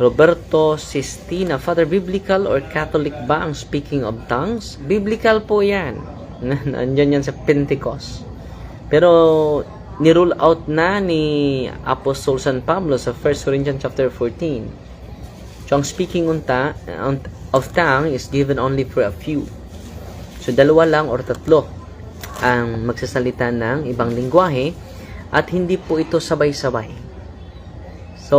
Roberto Sistina, Father, biblical or Catholic ba ang speaking of tongues? Biblical po yan. Nandiyan yan sa Pentecost. Pero ni-rule out na ni Apostol San Pablo sa 1 Corinthians chapter 14. So ang speaking of tongue is given only for a few. So dalawa lang or tatlo ang magsasalita ng ibang lingwahe at hindi po ito sabay-sabay. So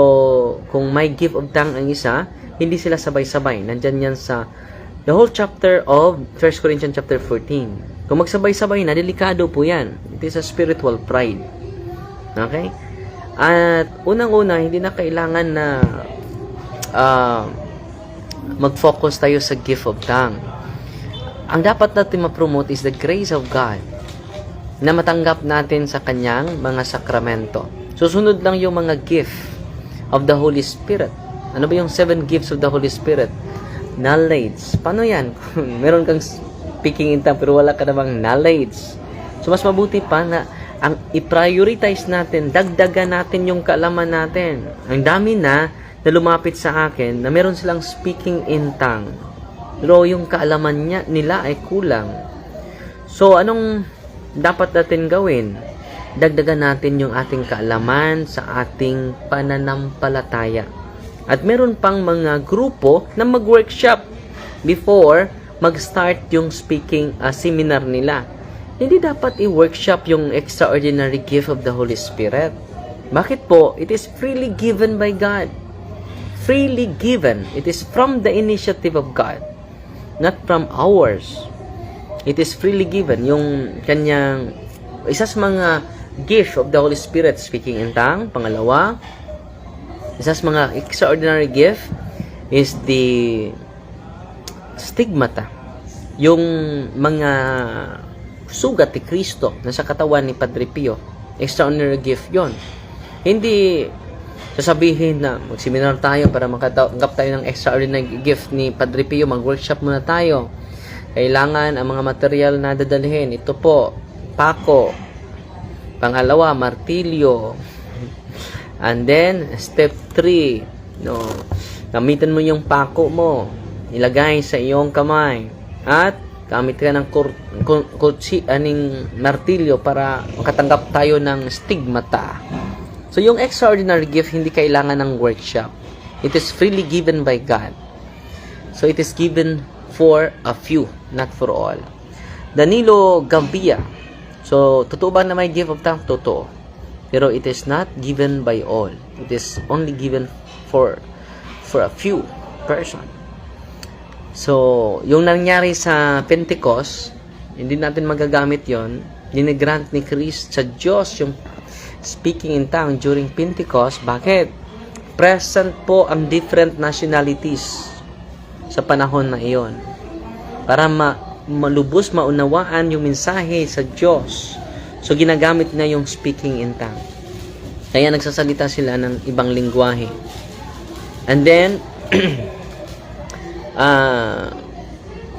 kung may gift of tongue ang isa, hindi sila sabay-sabay. Nandyan yan sa the whole chapter of 1 Corinthians chapter 14. Kung magsabay-sabay na, delikado po yan. It is a spiritual pride. Okay? At unang-una, hindi na kailangan na mag-focus tayo sa gift of tongue. Ang dapat natin ma-promote is the grace of God na matanggap natin sa kanyang mga sakramento. Susunod lang yung mga gift of the Holy Spirit. Ano ba yung 7 gifts of the Holy Spirit? Knowledge. Paano yan? Meron kang speaking in tongue pero wala ka namang knowledge. So mas mabuti pa na ang i-prioritize natin, dagdagan natin yung kaalaman natin. Ang dami na lumapit sa akin na meron silang speaking in tongue. Pero yung kaalaman nila ay kulang. So anong dapat natin gawin? Dagdagan natin yung ating kaalaman sa ating pananampalataya. At meron pang mga grupo na mag-workshop before mag-start yung speaking seminar nila. Hindi dapat i-workshop yung extraordinary gift of the Holy Spirit. Bakit po? It is freely given by God. Freely given. It is from the initiative of God, not from ours. It is freely given. Yung kanyang isa sa mga gift of the Holy Spirit, speaking in tongue. Pangalawa, isa sa mga extraordinary gift is the stigmata. Yung mga sugat ni Kristo na sa katawan ni Padre Pio. Extraordinary gift yon. Hindi sasabihin na mag-seminar tayo para makatanggap tayo ng extraordinary gift ni Padre Pio, mag-workshop muna tayo. Kailangan ang mga material na dadalhin. Ito po, pako. Pangalawa, martilyo. And then, step 3, gamitin mo yung pako mo. Ilagay sa iyong kamay. At gamit ka ng martilyo para makatanggap tayo ng stigmata. So, yung extraordinary gift, hindi kailangan ng workshop. It is freely given by God. So, it is given for a few, not for all. Danilo Gambia. So, totoo ba na may gift of tongue? Totoo. Pero it is not given by all. It is only given for a few person. So, yung nangyari sa Pentecost, hindi natin magagamit yon. Dinigrant ni Christ sa Diyos yung speaking in tongue during Pentecost. Bakit? Present po ang different nationalities sa panahon na iyon. Para malubos, maunawaan yung mensahe sa Diyos. So, ginagamit na yung speaking in tongue. Kaya nagsasalita sila ng ibang lingwahe. And then,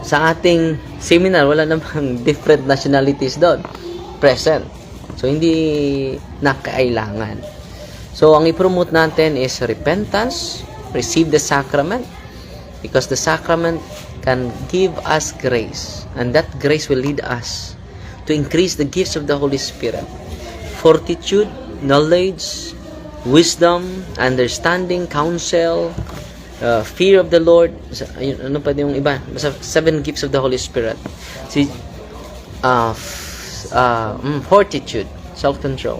sa ating seminar, wala namang different nationalities doon present. So, hindi nakailangan. So, ang i-promote natin is repentance, receive the sacrament, because the sacrament can give us grace. And that grace will lead us to increase the gifts of the Holy Spirit. Fortitude, knowledge, wisdom, understanding, counsel, fear of the Lord. Ano pa yung iba? Basta 7 gifts of the Holy Spirit. Fortitude, self-control.